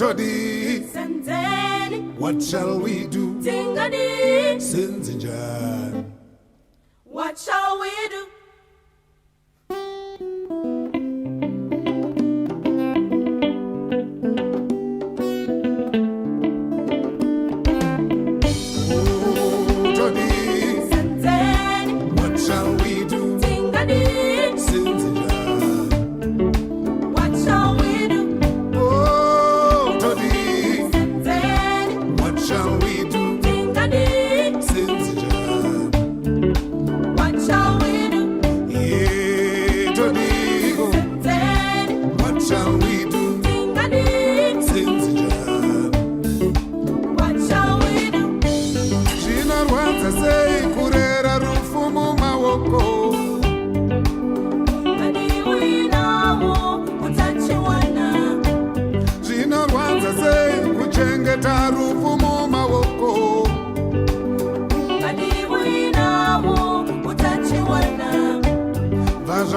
Todi, what shall we do? Sinzinjan, what shall we do?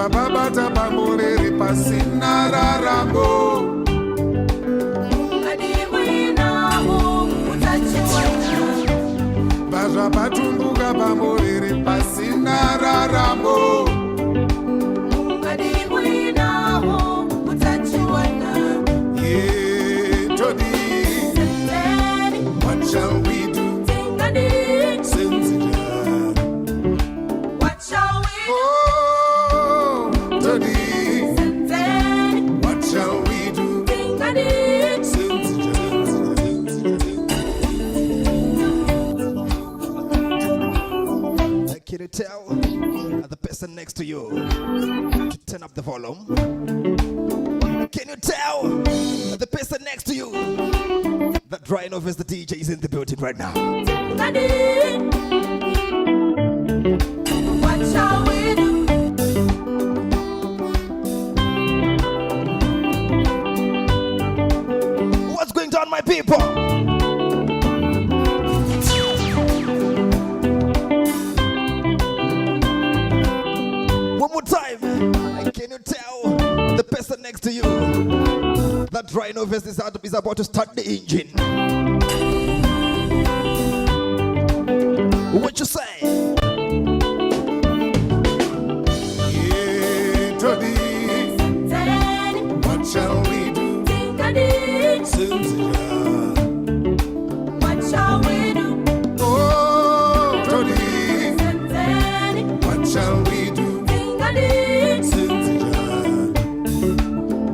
Babata bamureri pasina rarambo Baja batumbuka bamureri pasina rarambo Yeah, Todi, what shall we do? What shall we do? What shall we do? Can you tell the person next to you to turn up the volume? Can you tell the person next to you that RYANOBVIOUS the DJ is in the building right now? What shall we do? What's going on, my people? One more time. Can you tell the person next to you that RYANOBVIOUS is about to start the engine? What you say? Yeah, Todi, what shall we do? What shall we do? Oh, Todi, what shall we do?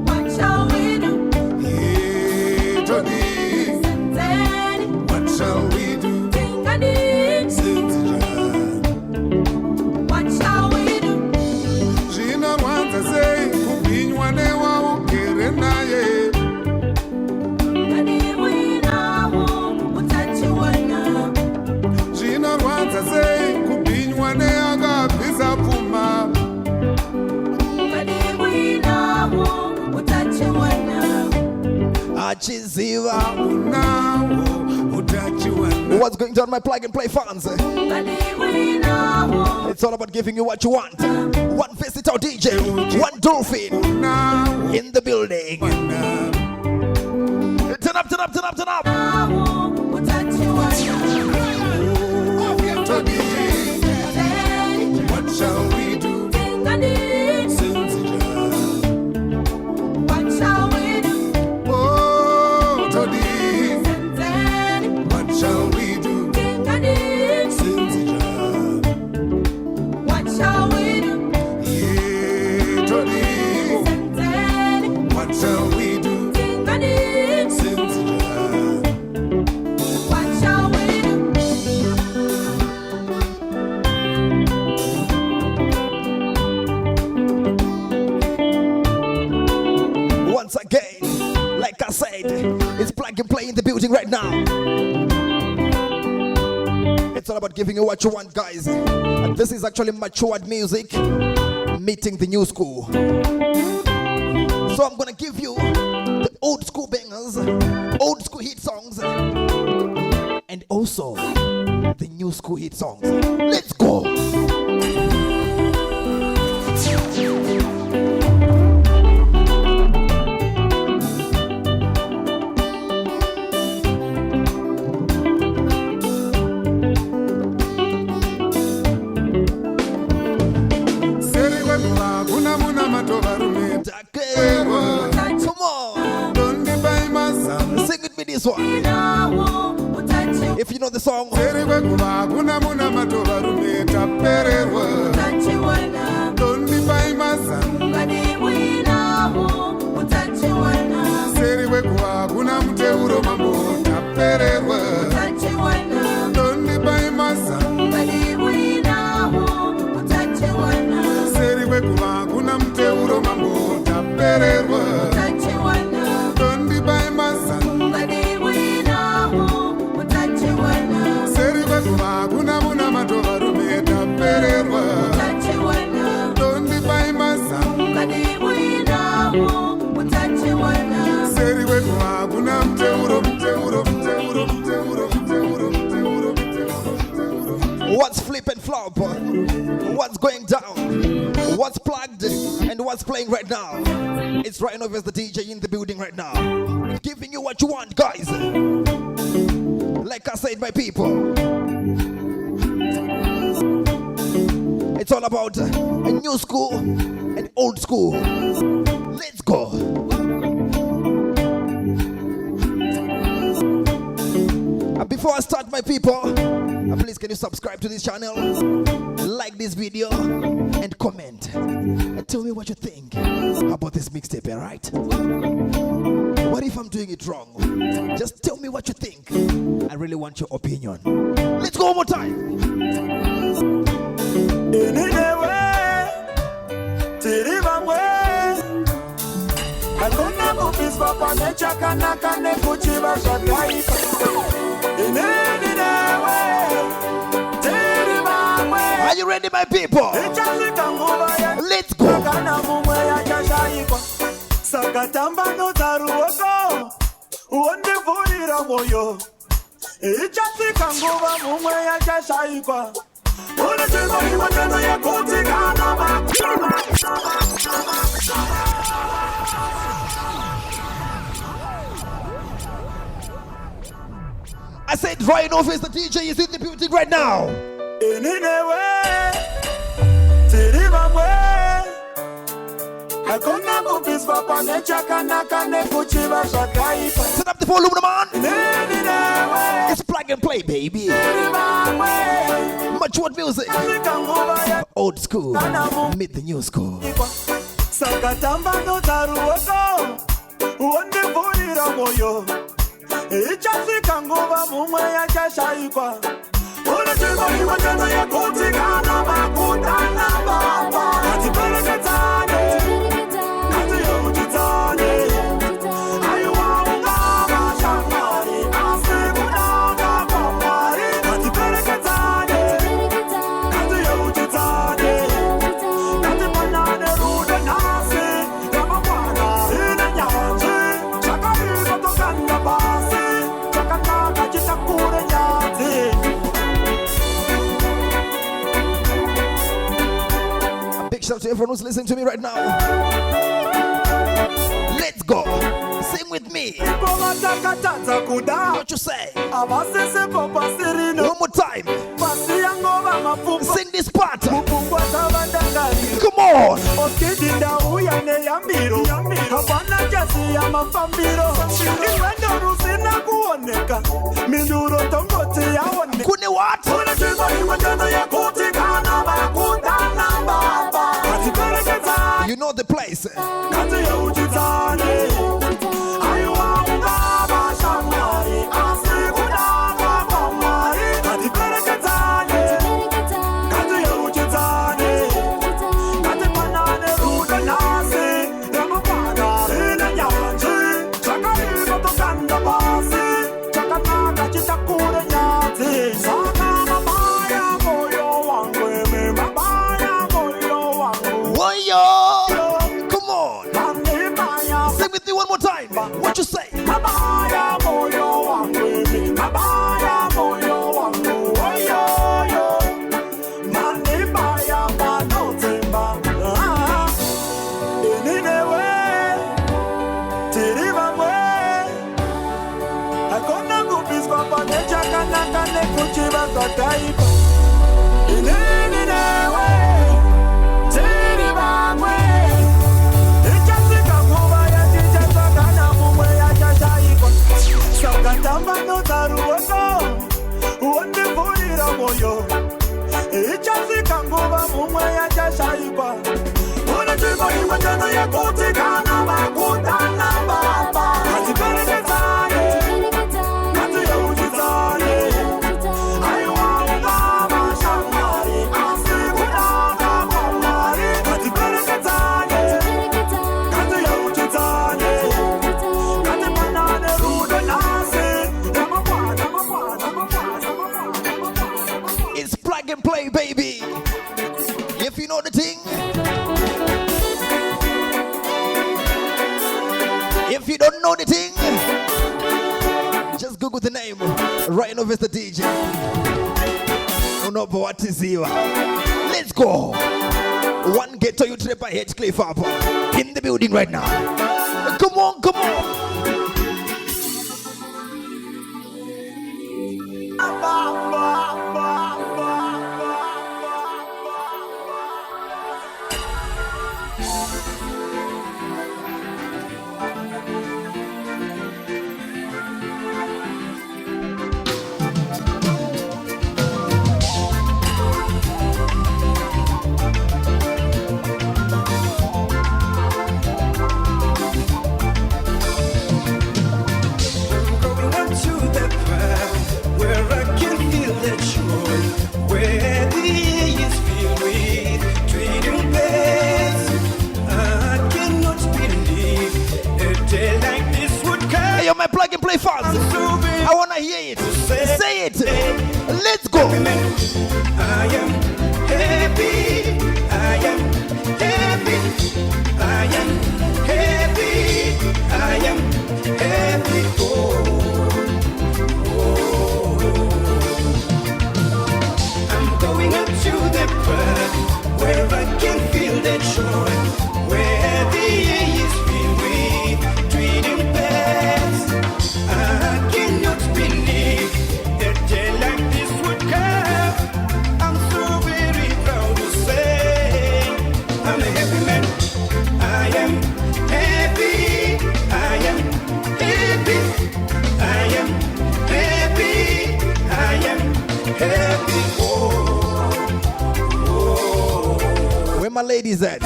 What shall we do? Yeah, Todi, what shall we do? What shall we do? Jina wanza say kubinywa newa ukere naye. Jina wanza say kubinywa ne agabisa puma. Achiziva. Unawo utachiwana. What's going on, my plug and play fans? It's all about giving you what you want. One versatile DJ, one dolphin in the building. Turn up, turn up, turn up, turn up. What shall we do? What shall we do? Oh, Todi, what shall we do? What shall we do? Yeah, Todi, what shall we do? What shall we do? Once again, like I said, it's plug and play in the building right now. It's all about giving you what you want, guys. And this is actually matured music meeting the new school. So I'm gonna give you the old school bangers, old school hit songs, and also the new school hit songs. Let's go. one. If you know the song, Seri kwekuva kuna muna matova rume tapererwa. Dondi pai mazanga. Seri kwekuva kuna muteuro mambo tapererwa. Dondi pai mazanga. Seri kwekuva kuna muteuro mambo tapererwa. Dondi pai mazanga. Seri kwekuva kuna muna matova rume tapererwa. Dondi pai mazanga. Seri kwekuva kuna muteuro muteuro muteuro muteuro muteuro muteuro muteuro. what's flip and flop, what's going down, what's plugged, and what's playing right now. It's RYANOBVIOUS, the DJ in the building right now, giving you what you want, guys. Like I said, my people, it's all about a new school and old school. Let's go. Before I start, my people, please can you subscribe to this channel, like this video, and comment. And tell me what you think about this mixtape, alright? What if I'm doing it wrong? Just tell me what you think. I really want your opinion. Let's go one more time. Are you ready, my people? Let's go. I said RYANOBVIOUS, the DJ, is in the building right now. Set up the volume, man. It's plug and play, baby. Matured music. Old school. Meet the new school. Shout out to everyone who's listening to me right now. Let's go. Sing with me. What you say? One more time. Sing this part. Come on. Kune what? You know the place. One more time. What you say? Amano taruoso, uonde furira moyo. Ichasi kanguba mumwe ya chashaiba. Una chiba iwa jana ya kutikana makutana baba. Kati pereketane, kati ya ujitane. Ayo waunga mashamari, asi kutaka kumari. Kati pereketane, kati ya ujitane. Kati manane rude nasi. It's plug and play, baby. If you know the thing. If you don't know the thing, just Google the name. RYANOBVIOUS the DJ. Oh no, but what is here? Let's go. One ghetto you trip by H Cliff up in the building right now. Come on, come on. My plug and play fans. I wanna hear it. Say it. Let's go. I am happy. I am happy. I am happy. I am happy. I'm going up to the park where I can feel the joy, where the air is filled with dreaming birds. I cannot believe a day like this would come. I'm so very proud to say I'm a happy man. I am happy. I am happy. I am happy. I am happy. Where my ladies at?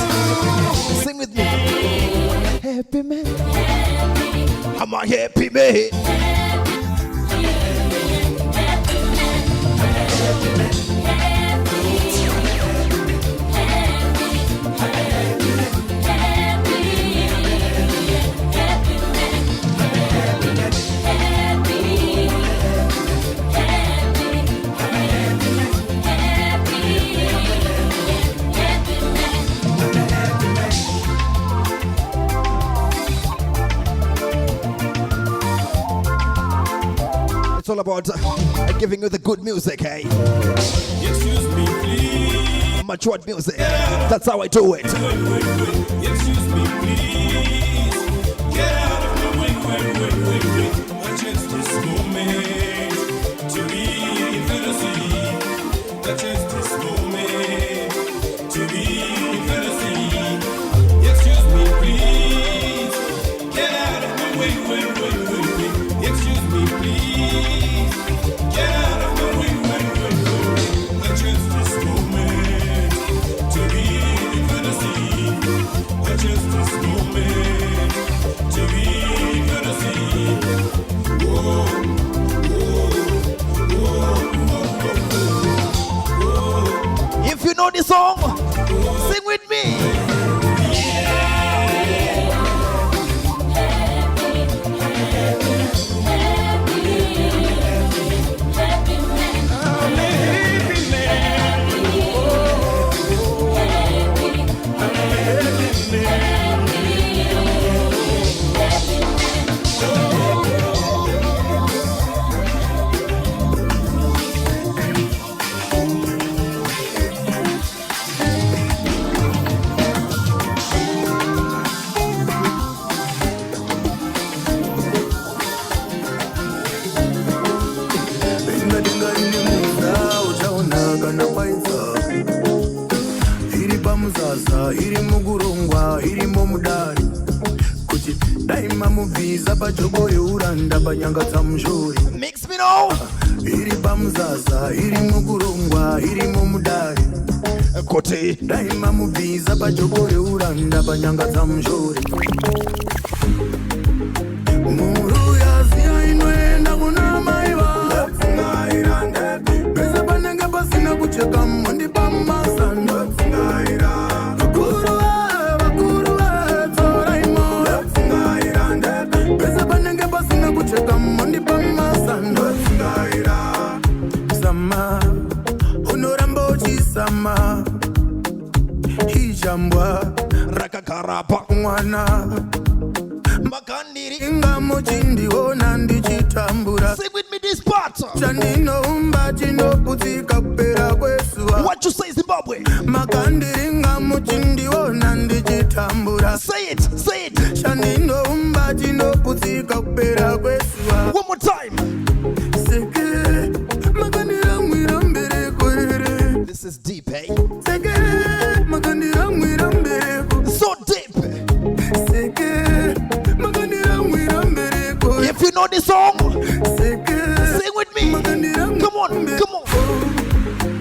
Sing with me. Happy man. I'm a happy man. It's all about giving you the good music, hey? Excuse me, please. Matured music. That's how I do it. Excuse me, please. Get out of the way, wait. Just this moment to be infinity. Just this moment to be infinity. Excuse me, please. Get out of the way, wait. Excuse me, please. Get out of the way, wait. Just this moment to be infinity. Just this moment to be infinity. If you know the song, sing with me. iri mugurungwa iri mumudari kuti daima mubviza pajogo yeuranda panyanga dzamushori Kuti. Daima muviza pachokore uranda panyanga dzamuzhore. Muru yaziya inoenda kuna maiva. Pesa panenge pasina kucheka mundi pamasando. Vakuru vatsoraimo. Pesa panenge pasina kucheka mundi pamasando. Sama unoramba uchisama. Hijambwa Rakakarapa mwana Makandiri inga muchindiona ndichitambura. Sing with me this part. Chandinoumba chinoputika kupera kwezuva. What you say, Zimbabwe? Makandiri inga muchindiona ndichitambura. Say it, say it. Chandinoumba chinoputika kupera kwezuva. One more time. Seke makandira mwira mbere kwere. This is deep, eh? Seke makandira mwira mbere kwere. So deep. If you know this song, sing with me. Come on, come on.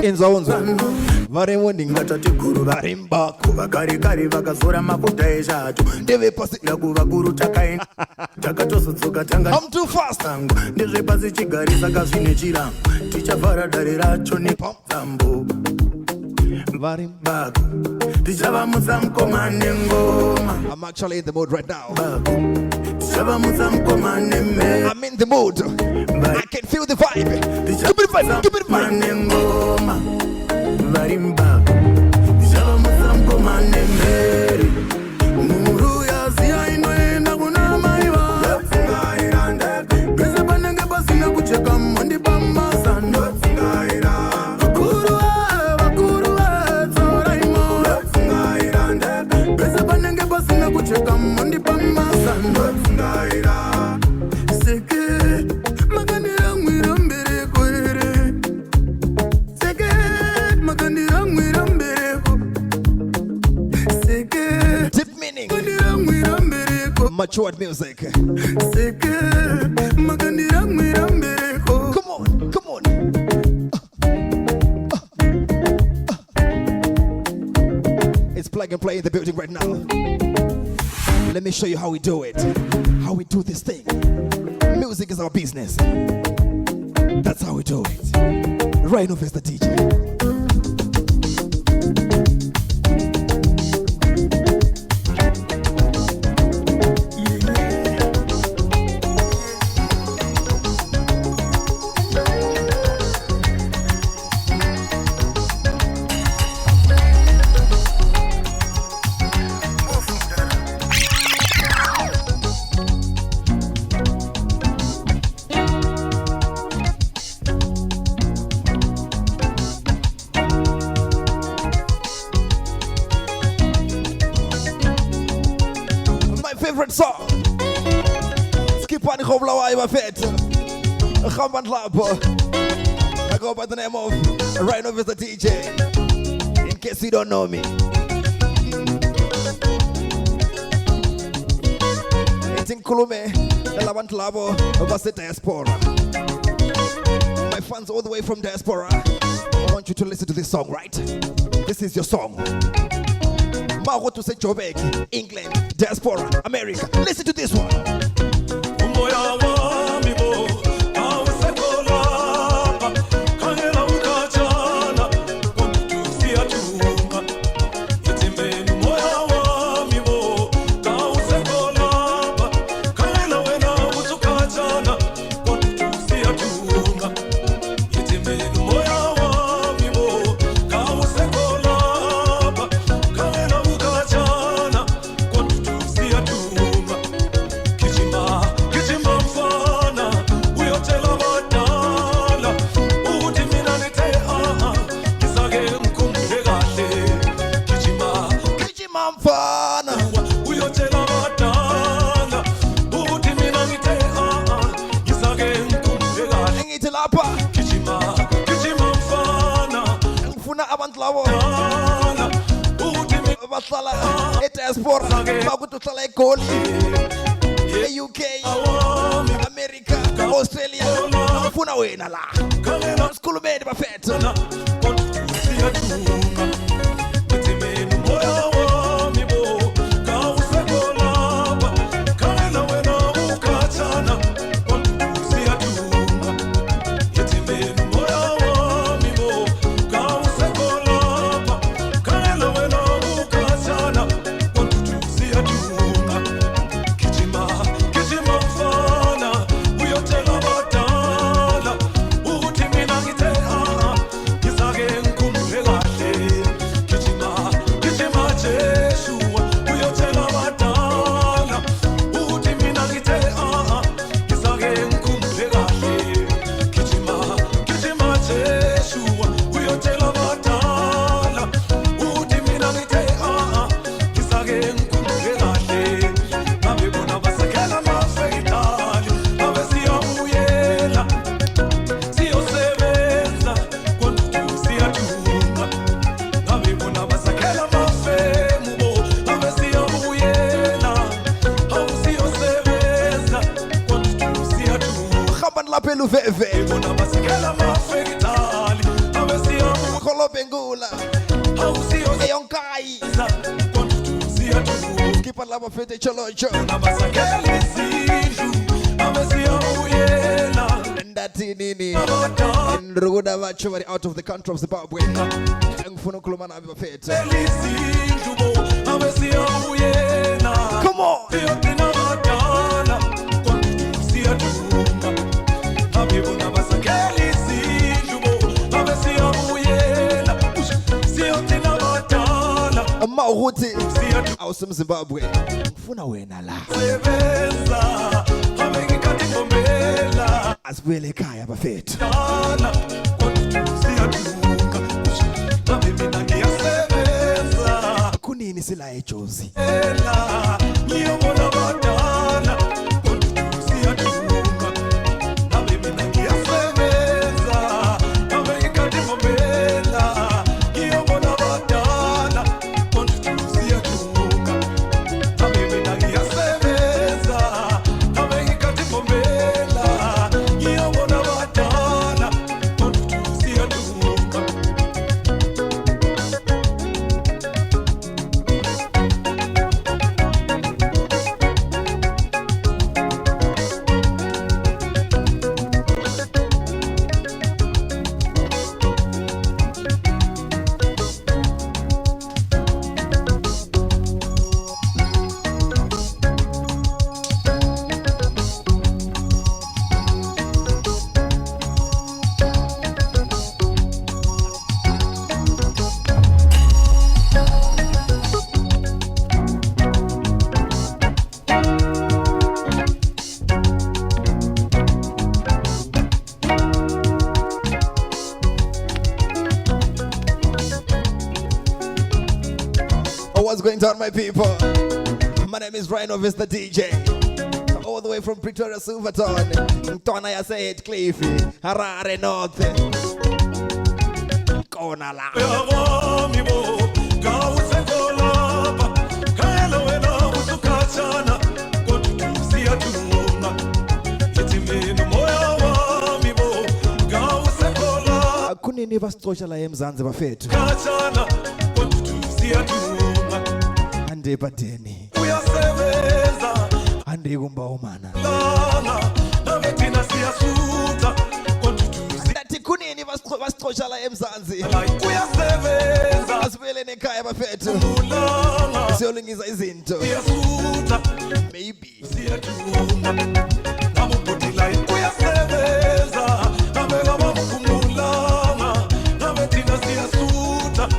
Inzaonzo vari wonding Vatati guru varimba vakarikari vakazora mafuta ezvacho ndevepasi kuva guru takaenda takatozodzoka tanga I'm too fast. tango ndezvepasi chigarisa kazvine chirango tichavhara dare racho nepambo varimba. bako tichavamutsa mukoma nengoma I'm actually in the mood right now. bako tichavamutsa mukoma nemhe I'm in the mood. I can feel the vibe. Give me the vibe, give me the vibe. nengoma varimba tichavamutsa mukoma nemhere muru yaziya inoenda kuna maiva pese panenge pasina kucheka mundi pamasando vakuru vatsoraimo pese panenge pasina kucheka mundi pamasando seke makandira mwira mbere kwere seke makandira mwira mbereko seke Deep meaning. makandira mwira mbereko Matured music. seke makandira mwira mbereko. Come on, come on. It's plug and play in the building right now. Let me show you how we do it. How we do this thing. Music is our business. That's how we do it. Rhino is the DJ. Favorite song. Skip on the Hoblawa Fet. Khamban Labo. I go by the name of Rhino is the DJ. In case you don't know me. It's in Kulume, Elaban Labo, Vase Diaspora. My fans all the way from Diaspora. I want you to listen to this song, right? This is your song. Mago to say Joburg, England, Diaspora, America. Listen to this one. Kichimba bahlala e-diaspora bakuthi uhlala eGoli, e-UK, America, Australia, ufuna wena la sikhulumeni bafethu. Out of the country of Zimbabwe. Come on. Mauhuti awusem Zimbabwe ufuna wena la asibuyele ekhaya bafethu. Kunini sila eJozi What's going on, my people? My name is RYANOBVIOUS, the DJ. All the way from Pretoria, Silverton. Tona ya say it, Cliffy. Harare North. Kona la. Kunini basixosha la eMzansi bafethu. Ande badeni uyasebenza ande kumba umana nabetina siyasuta nathi kunini basixosha la eMzansi uyasebenza asibele nekhaya bafethu siyolungisa izinto siyasuta maybe siyaduma namubhodila uyasebenza nabeka bamukhumula nabetina siyasuta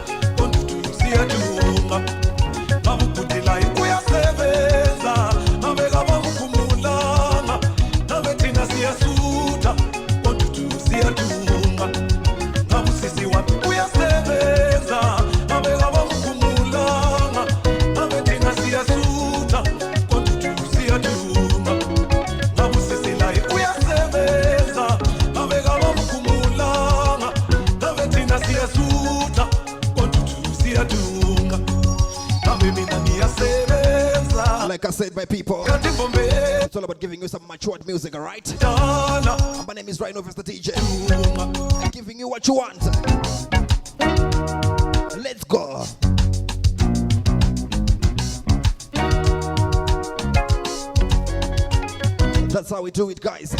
siyaduma Nabusi like I said, my people, it's all about giving you some matured music, alright? My name is RYANOBVIOUS, the DJ. I'm giving you what you want. Let's go. That's how we do it, guys.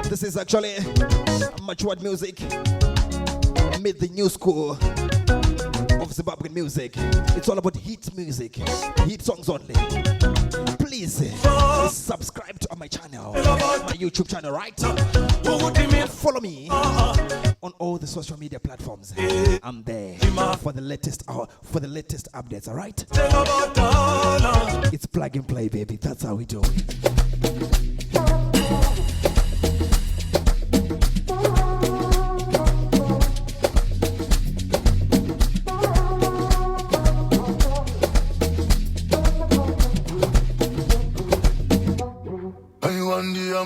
This is actually matured music. Made the new school of Zimbabwean music. It's all about hit music, hit songs only. Please subscribe to my channel, my YouTube channel, right? Follow me on all the social media platforms. I'm there for the latest updates, all right? It's plug and play, baby. That's how we do it.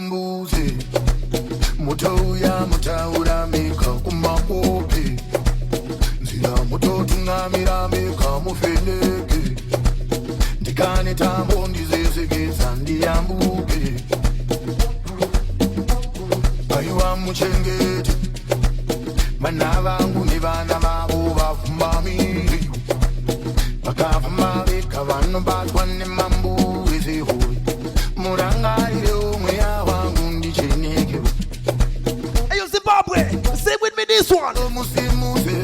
Mbuzi mutoya mutaura mika kumakope nzira mutotungamira mika mufeneke ndikane tambo ndizezekeza ndiyambuke aiwa muchengete vana vangu nevana vavo vafumamiri vakafuma veka vanobatwa nemambuzi zehoi murangarire umwe yavangu ndicheneke. Hey, yo, Zimbabwe, sing with me this one. Musimuze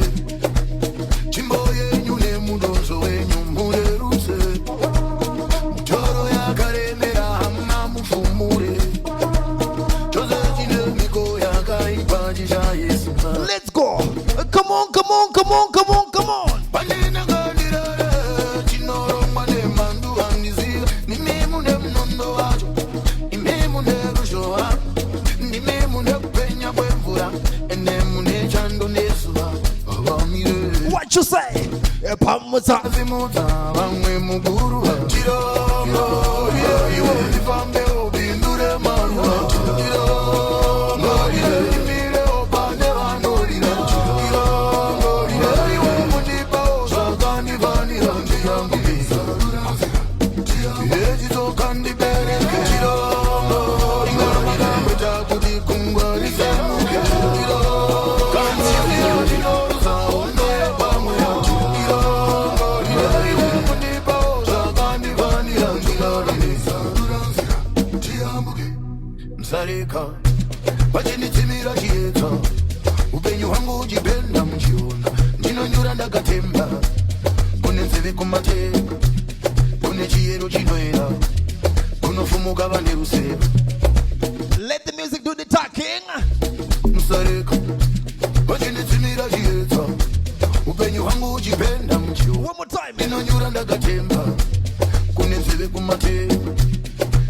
chimbo yenyu nemudonzo wenyu murerutse mutoro yakaremera hamuna mufumure chose chine miko yakaipa chichayesimba. Let's go. Come on, come on, come on, come on, come on. Panena kandirare chinorongwa nemandu handiziva nimemu nemunondo wacho imemu nerushowa nimemu nekupenya kwemvura enemu nechando nezuva vavamire. What you say? Pamuza. Zimuza vamwe muguru chirongo iwe ndifambe ubindure maruva chirongo imire opane vanorira chirongo iwe mundipa osakanivanira ndiyambubisa echizoka ndibereke chirongo ingamakameta kuti kungwa risemuke chirongo kanzira chinorusa hondo yepamwe chirongo iwe mundipa osakanivanira ndiyambubisa ndiyambuke msarika pachinitimira chiedza upenyu hwangu uchipenda muchiona ndinonyura ndakatemba kune nzeve kumatenga kune chiyero chinoera kunofumuka vane ruseva. Let the music do the talking. Musareka pachinitimira chiedza upenyu hwangu uchipenda muchiona One more time. ndinonyura ndakatemba kune nzeve kumatenga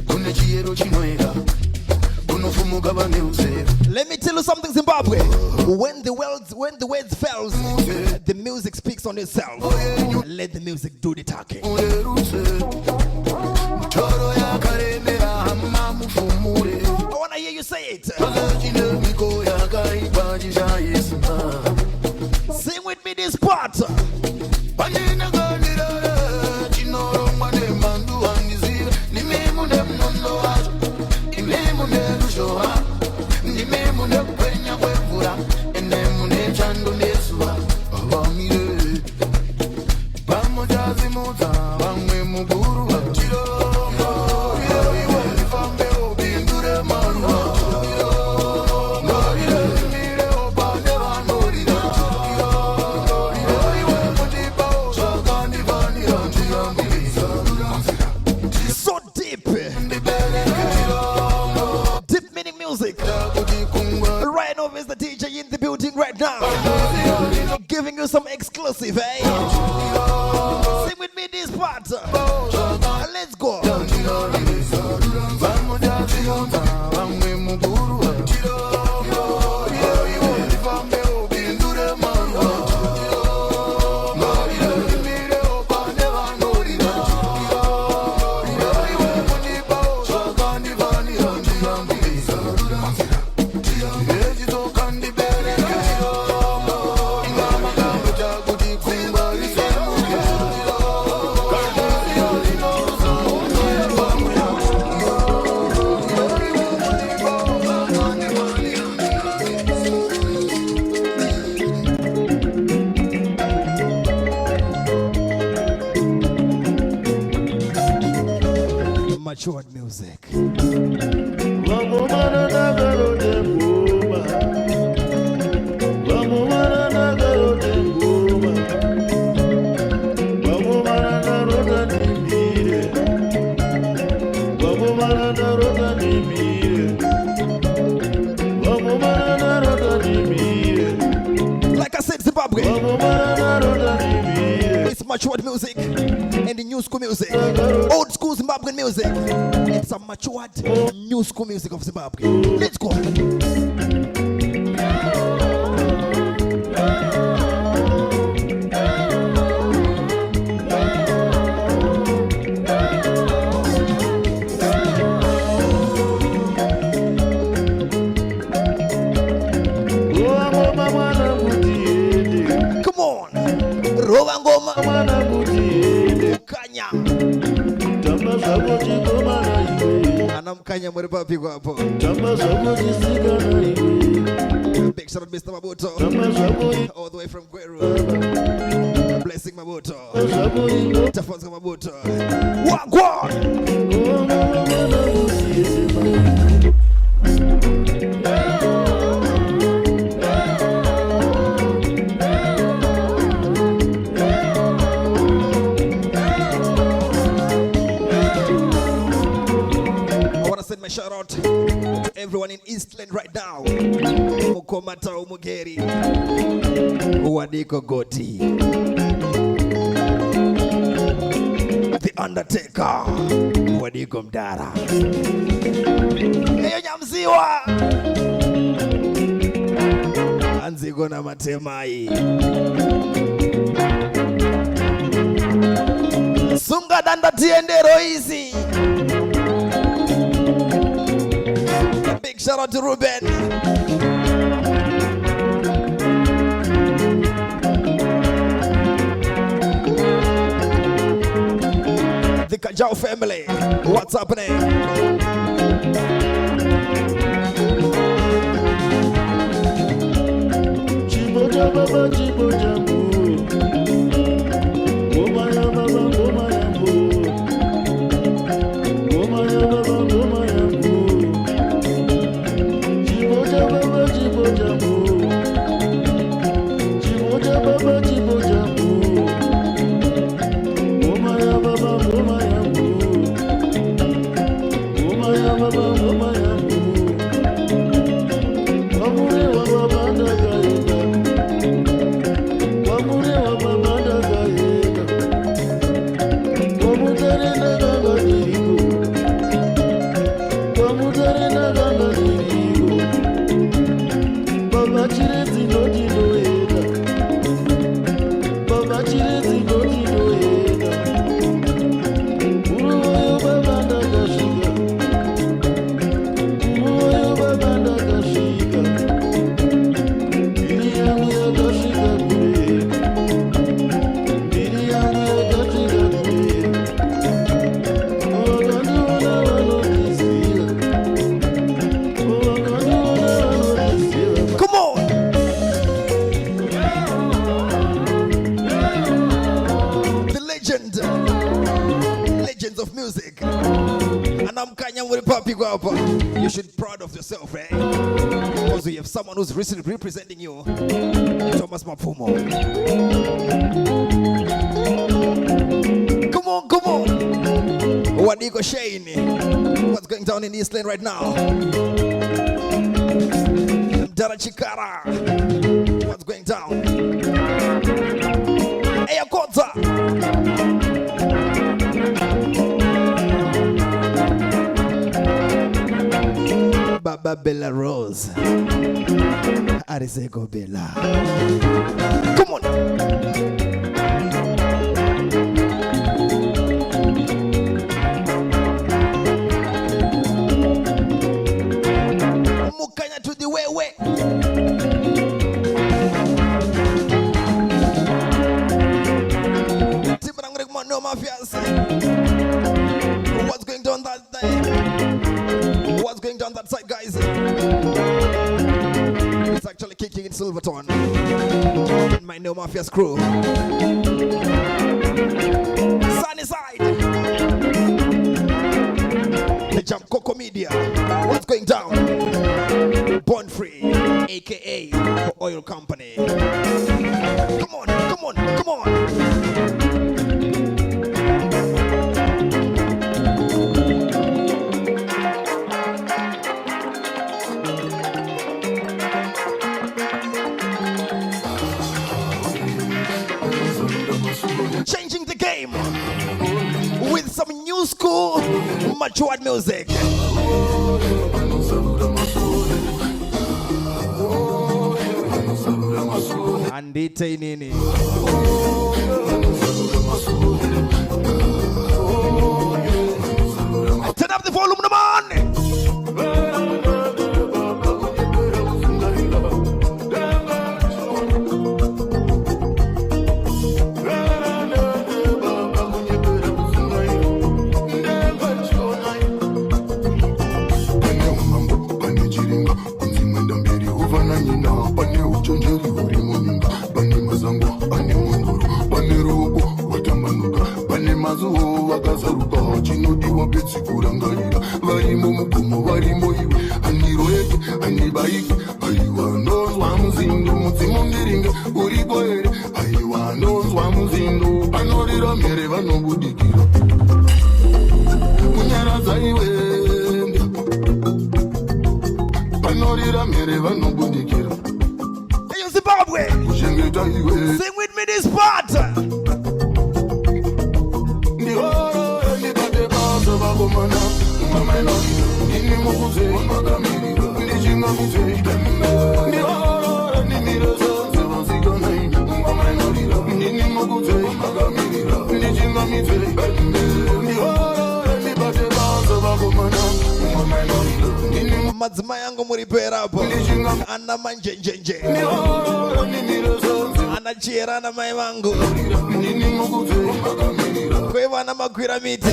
kune chiyero chinoera kunofumuka vane ruseva. Let me tell you something, Zimbabwe. When the words fails, the music speaks on itself. Let the music do the talking. I wanna hear you say it. Sing with me this part. So deep. Deep meaning music. RYANOBVIOUS, the DJ in the building right now. Giving you some exclusive, eh? Sing with me this part. Let's go. Kuti kungwa risema matured music. Like I said, Zimbabwe, it's matured music and the new school music. Old school Zimbabwean music. It's a matured new school music of Zimbabwe. Let's go. Come on. Rova ngoma. Kanya. Anamkanya muri papi hapo. Big shout out Mr. Mabuto. All the way from Gweru. Blessing Mabuto. Tafonza Mabuto. Wagwan. Send my shout out to everyone in Eastland right now. Mukomata Umugeri, Wadiko Goti, The Undertaker, Wadiko Mdara. Eyo nyamziwa Anzigo na Matemai Sunga danda tiendero hizi. Big shout out to Ruben. The Kajau family. What's happening? Chiboja baba chiboja bu. Goma ya baba goma ya bu. Goma ya baba goma ya bu. Chiboja baba chiboja bu. Chiboja baba chiboja bu. Goma ya baba goma ya bu. Goma ya baba goma ya bu. Wamure wa baba ndagaida. Wamure wa baba ndagaida. Wamutare ndaganga diriko. Wamutare ndaganga diriko. Baba chirezi noti noeda. Baba chirezi noti noeda. Uruwayo baba ndagashika. Uruwayo baba ndagashika. Biri yangu yakashika kure. Biri yangu yakashika kure. Wakandiona vanondisiya. Wakandiona vanondisiya. Come on. The legends of music. And I'm Kanya with Papi Guapa. You should be proud of yourself, right? Because we have someone who's recently representing you. Thomas Mapumo. Come on, come on. Wadiko Shane. What's going down in Eastland right now? Dara Chikara. What's going down? Ayakota. Baba Bella Rose. Arisego Bella. Come on. Mukanya to the way. No mafias. What's going down that side? What's going down that side, guys? It's actually kicking in Silverton. And my No Mafias crew. Sunny side. Jam Coco Media. What's going down? Born Free, aka Oil Company. Come on, come on, come on. Changing the game with some new school matured music. Andite nini. Turn up the volume, man. Hey, Zimbabwe, sing with me this part. Madzima yangu muripera hapo. Ana manjenjenje. Ana chiera na mai wangu. Kwewa na makwira miti.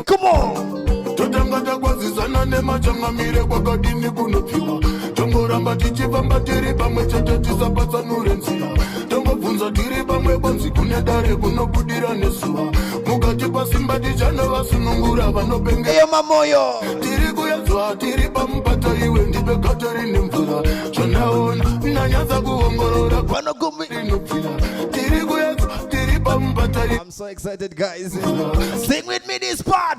Come on. Totangata kwazizana nemachangamire kwakadini kunopiwa tongoramba tichifamba tiri pamwe chete tisapatsanure nzira tongobvunza tiri pamwe kwanzi kune dare kunobudira nezuva mukati pasimba tichanova sunungura vanopenge Eyo mamoyo tiri kuyedzwa tiri pamupata iwe ndipe katari nemvura zvanaona nanyatsa kuongorora vanogumi rinopfira tiri kuyedzwa tiri pamupata iwe. I'm so excited, guys. Sing with me this part.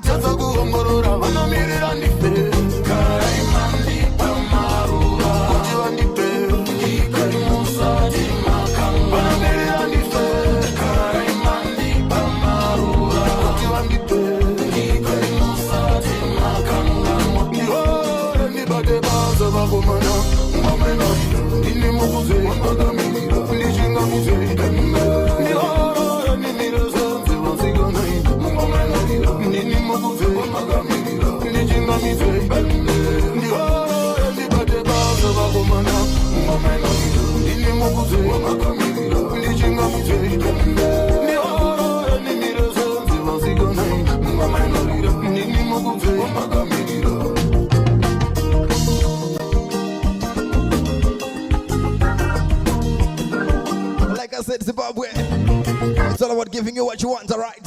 Like I said, Zimbabwe, it's all about giving you what you want, alright?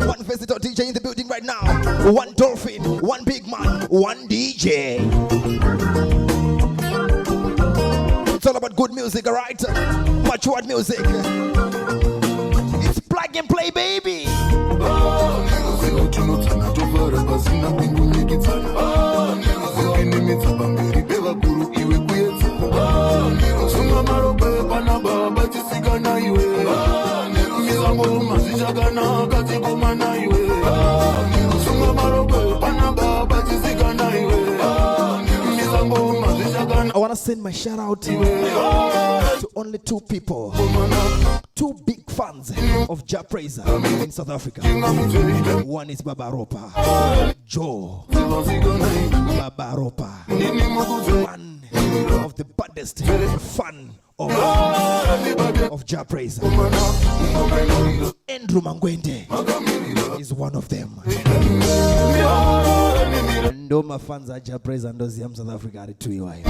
One visitor DJ in the building right now, one dolphin, one big man, one DJ. It's all about good music, alright? Matured music. It's plug and play, baby. I want to send my shout out to only two people, two big fans of Ja Praiser in South Africa. One is Baba Ropa, Joe Baba Ropa, one of the baddest fan of Ja Praiser. Andrew Mangwende is one of them. Ndo mafans a Ja Praiser ndo ZIM South Africa ari tuiwai.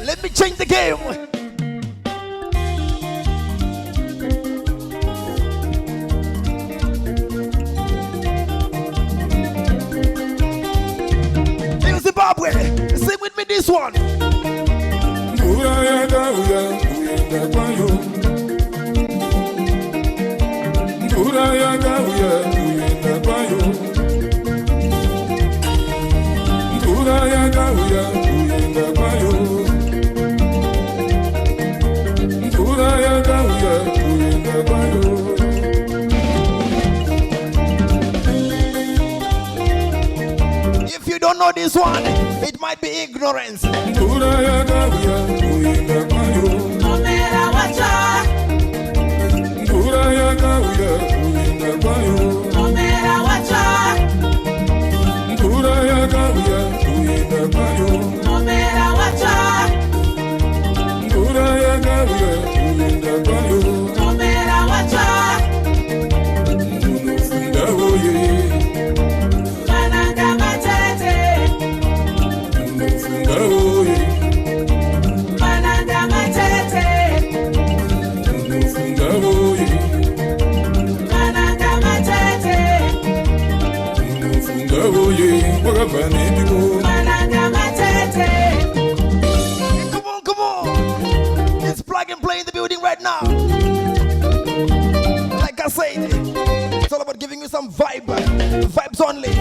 Let me change the game. one. If you don't know this one, it might be ignorance. No matter what you no matter what you no matter what you no matter what you Mananga matete Mananga matete Mananga matete Mananga matete. Come on. It's plug and play in the building right now. Like I said, it's all about giving you some vibes only.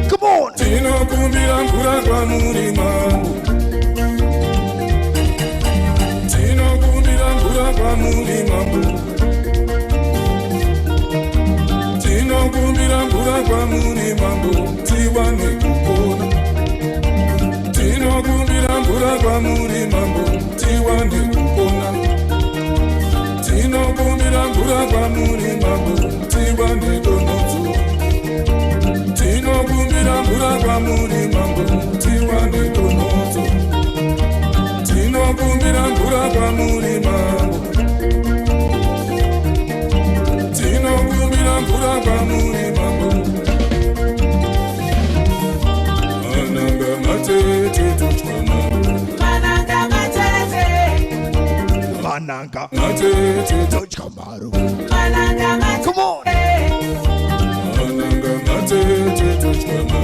Come on. Tino kumbira mpura kwa murima. Tino kumbira mpura kwa murima. Tino kumbira mpura kwa murima. Tiwane kupona. Tino kumbira mpura kwa murima. Tiwane kupona. Tino kumbira mpura kwa murima. Tiwane donozo. Tino kumbira mpura kwa murima. Tiwane donozo. Tino kumbira mpura kwa murima. Tino kumbira mpura kwa murima. Ananga matete tochkama. Mananga matete Mananga Matete Tochkamaru. Mananga matete. Come on. Ananga matete tochkama.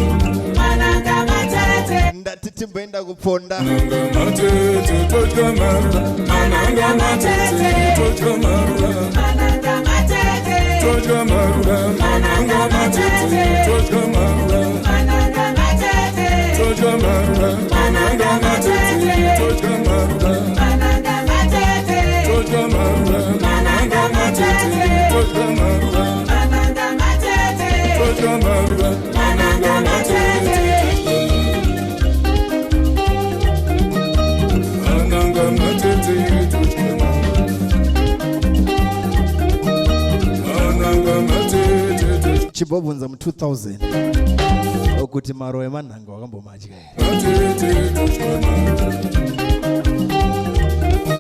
Mananga matete Ndatiti mbenda kuponda. Ananga matete tochkama. Ananga matete tochkama. Mananga matete Tochkama. Ananga matete tochkama. Mananga matete Tochkama. Ananga matete tochkama. Mananga matete Tochkama. Ananga matete tochkama. Mananga matete Tochkama. Ananga matete. Ananga matete tochkama. Ananga matete tochkama. Chibobunza mu 2000. Okuti maro emananga wakambo maji. Matete tochkama.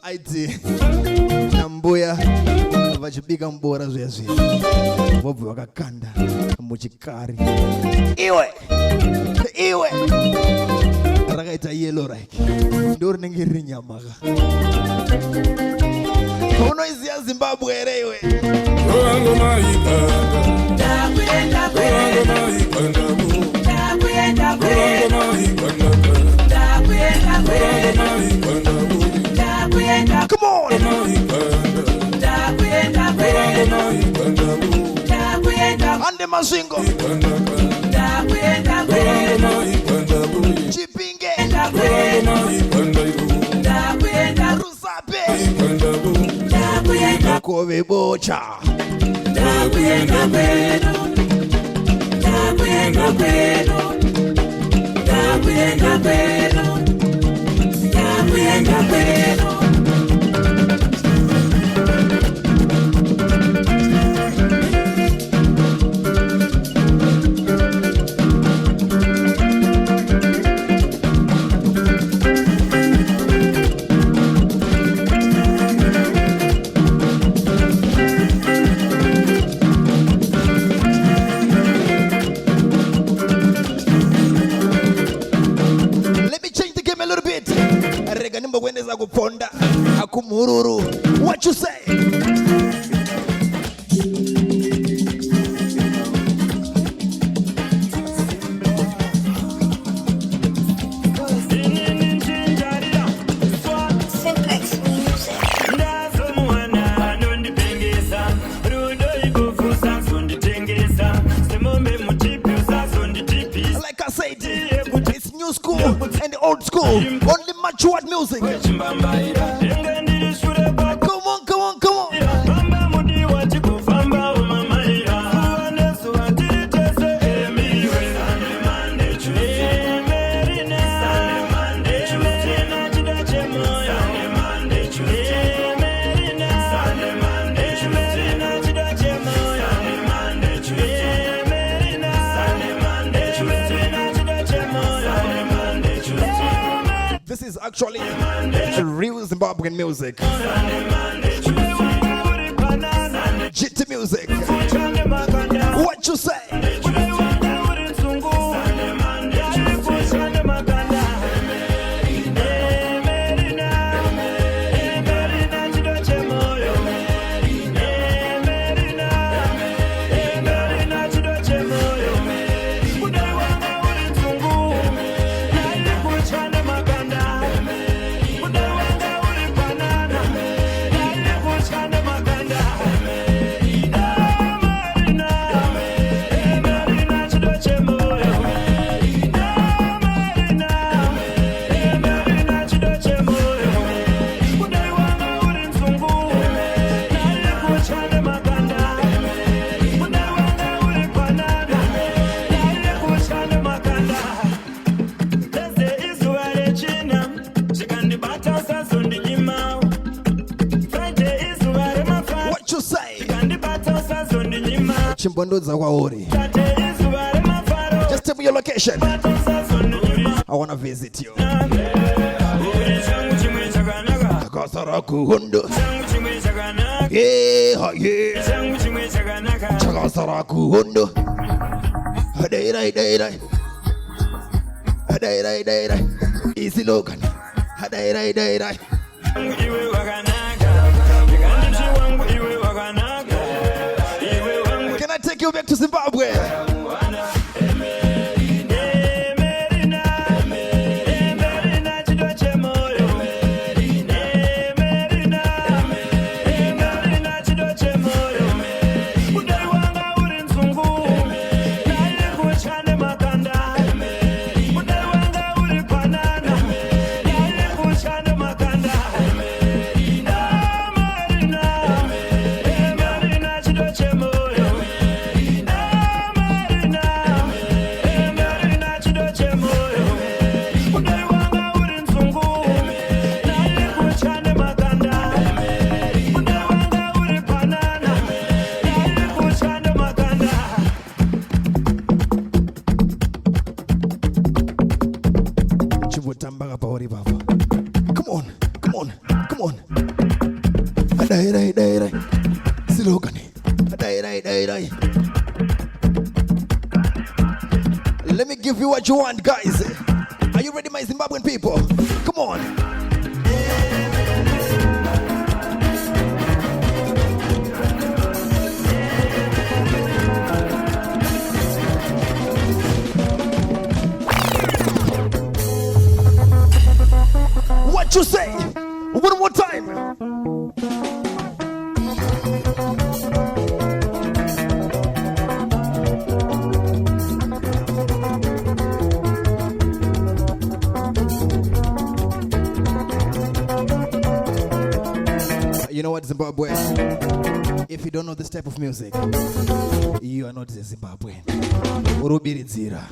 Aiti nambuya vachibika mbora zvezvi vobva vakakanda muchikari iwe rakaita yellow like ndo rinenge riri nyamaka. Unoiziya Zimbabwe here iwe? Orango maikanda. Ndakuenda Orango maikanda. Ndakuenda Orango maikanda. Ndakuenda Orango maikanda. Ndakuenda Come on. Maikanda. Ndakuenda Orango maikanda. Ndakuenda Ande mazingo Ndakuenda Orango maikanda. chipinge Orango maikanda. Ndakuenda rusape Maikanda. Ndakuenda kove bocha Ndakuenda kwenu Ndakuenda kwenu Ndakuenda kwenu Ndakuenda kwenu. kuponda akumururu. What you say? Singing old school, only matured music. Come on, come on, come on. This is actually real Zimbabwean music. JITI music. What you say? Just tell me your location. I want to visit you. Easy Logan. Can I take you back to Zimbabwe? Come on, come on, come on. Let me give you what you want, guys. Are you ready, my Zimbabwean people? Come on. What you say? One more time. You know what, Zimbabwe? If you don't know this type of music, you are not a Zimbabwean. Urubiridzira.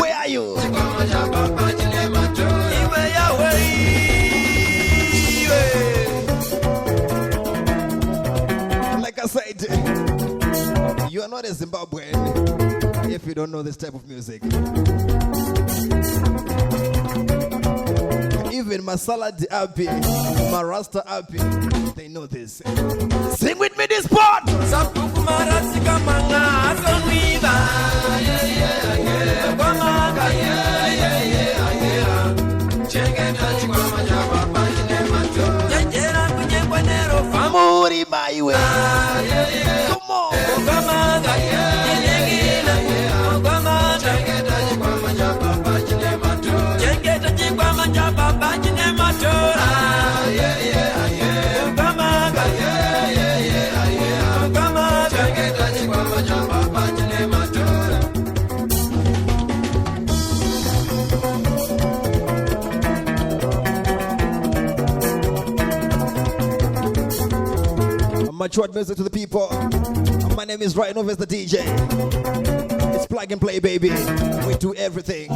Where are you? Like I said, you are not a Zimbabwean if you don't know this type of music. Even Masala Diaby, Marasta Abbey, they know this. Sing with me this part. Amori my way. Come on. Matured music to the people. My name is RYANOBVIOUS the DJ. It's plug and play, baby. We do everything.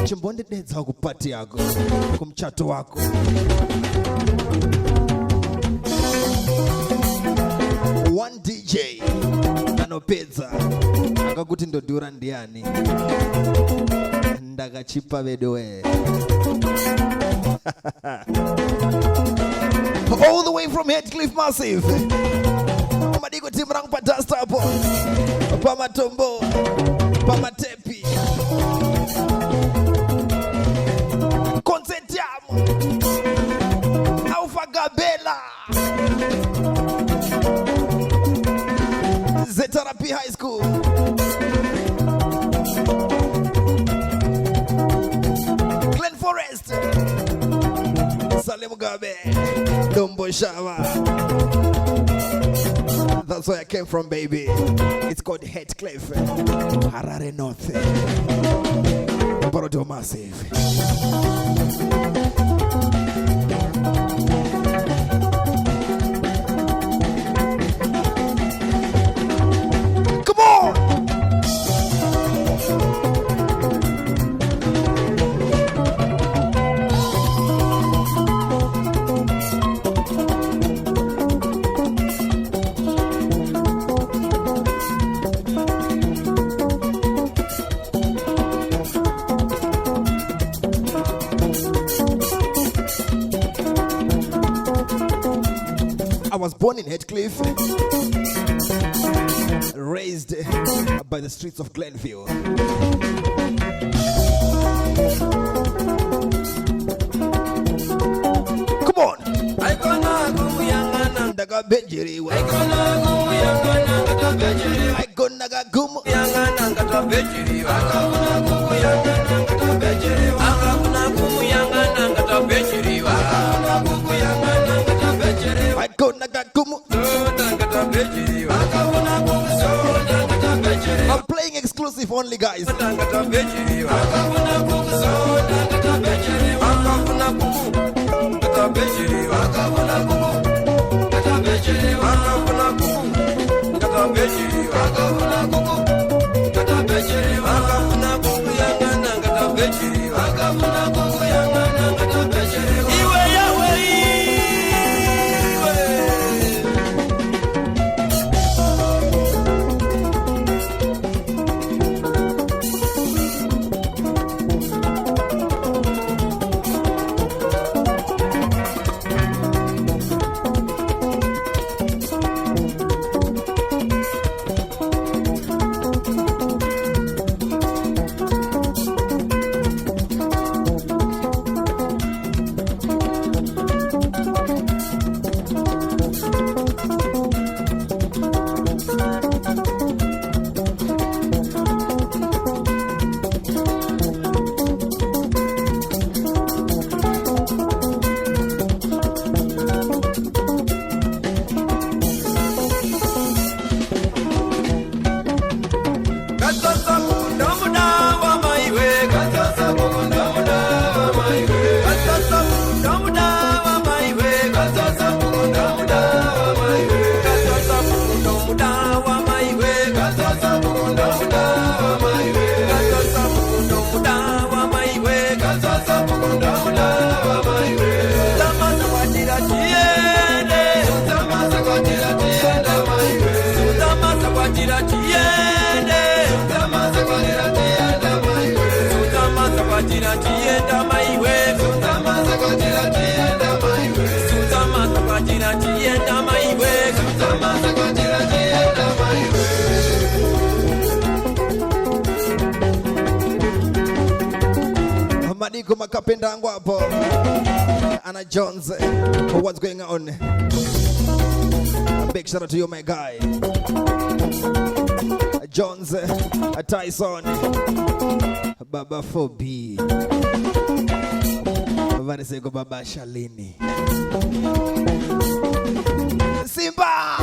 Chimbonde dance haku party yako, kumchato wako. One DJ anopedza akakuti ndodura ndiani ndakachipa vedowe. All the way from Headcliff Massive. Madiko Timrang Padastapo. Pamatombo. Pamatepi. Consentiam. Alpha Gabela. Zetarapi High School. Glen Forest. Salem Gabe. Dombo Shava. That's where I came from, baby. It's called Headcliff. Harare North. Borodo Massive. Come on! I was born in Headcliff, raised by the streets of Glenville. Come on. Daga Benjiri. I go naga gum. I go naga gum. I'm playing exclusive only, guys. Madiko makapenda angu hapo. Anna Jones, what's going on? A big shout out to you, my guy. Jones, Tyson, Baba Fobi, Vanisego Baba Shalini, Simba.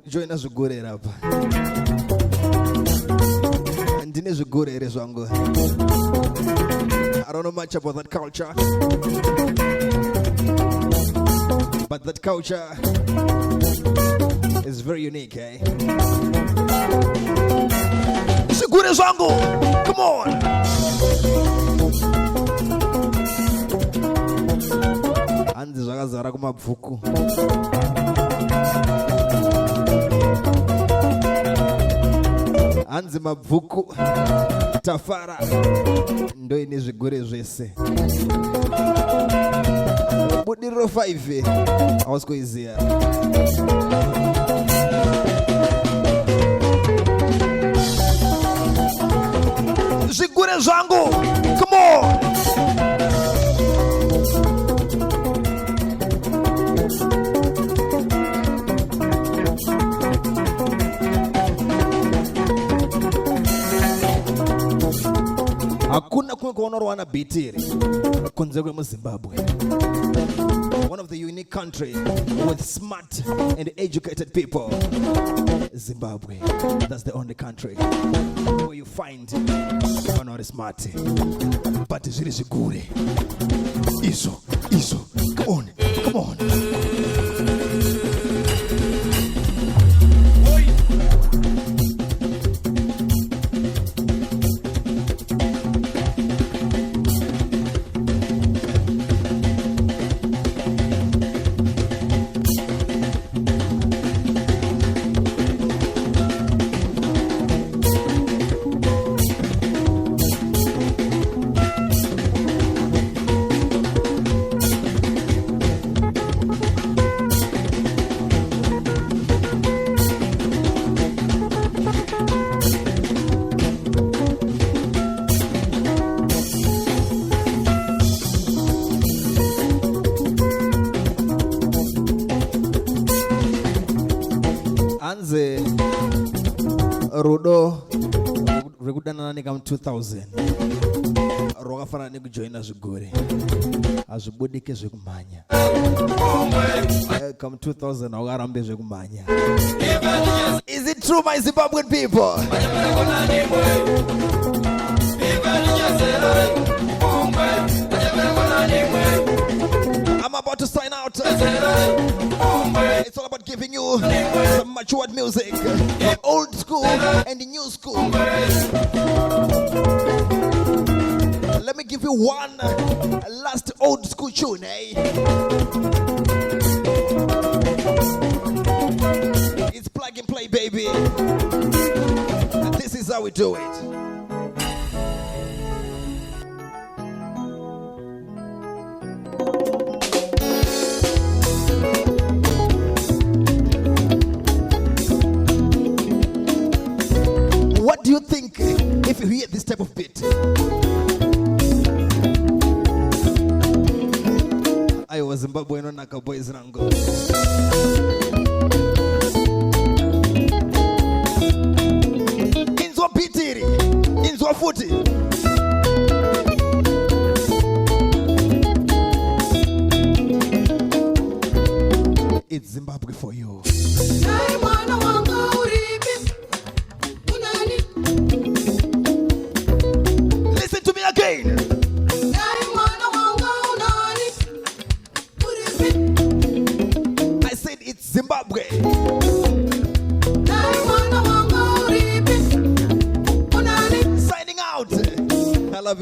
Join us good up. And in is a good area song. I don't know much about that culture, but that culture is very unique, eh? It's a good song. Come on. And this is a fuku. Anzi mavuku tafara ndo inizigure zwese budiro 5 awasikuizia zigure zangu. Come on. Hakuna kuona Rwanda bitiri kunzegwe mu Zimbabwe. One of the unique country with smart and educated people. Zimbabwe. That's the only country where you find one not smart, but it's really good. Iso. Come on. Rudo rekudana nani kama 2000 roga fana ni kujoina zugure azubudike zekumanya kama 2000 ogarambe zekumanya. Is it true, my Zimbabwean people? I'm about to sign out. It's all about giving you some matured music, the old school and the new school. Let me give you one last old school tune, eh? It's plug and play, baby. This is how we do it. What do you think if you hear this type of beat? I was Zimbabwe no naka boys rango. Inzwa pitiri, inzwa futi. It's Zimbabwe for you. Listen to me again.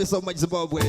you so much, Zimbabwe.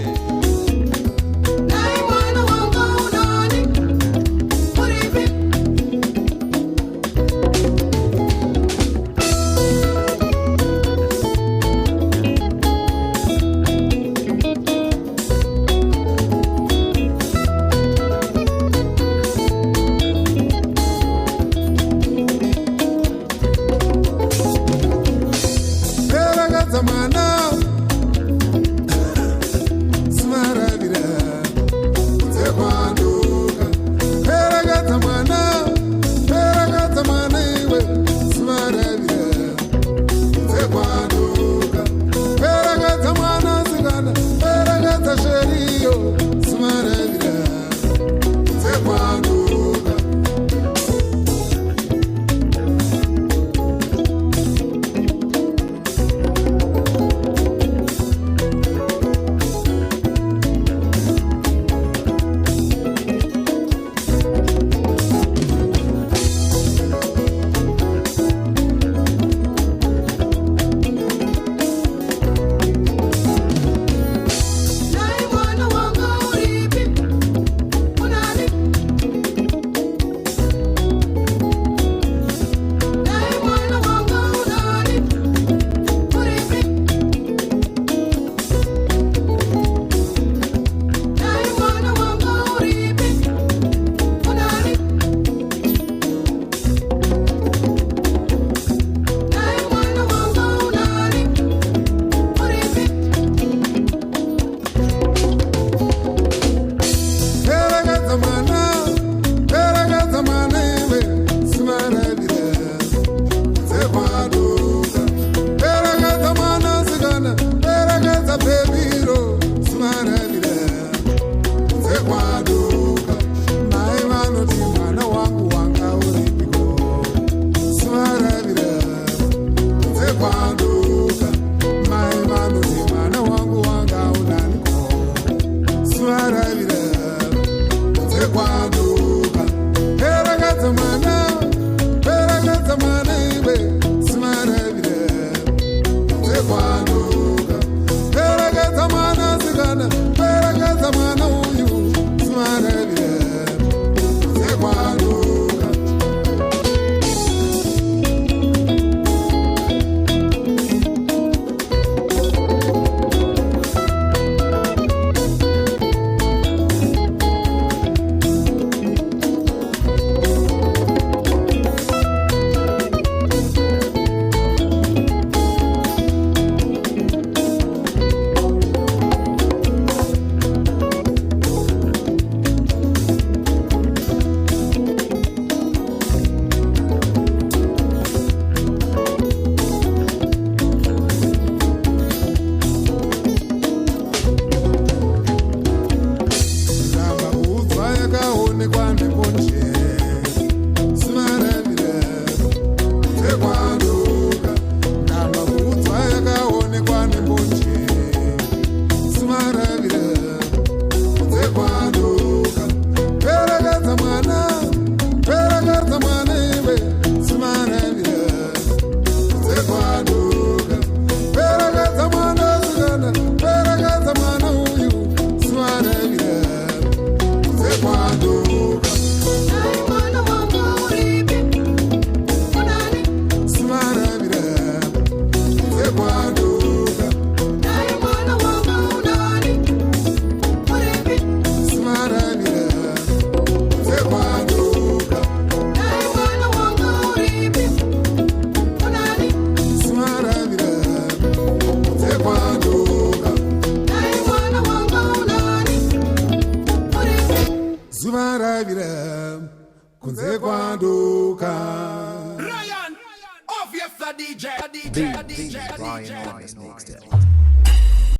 Ryan, obvious the DJ. Ryan on this mixtape.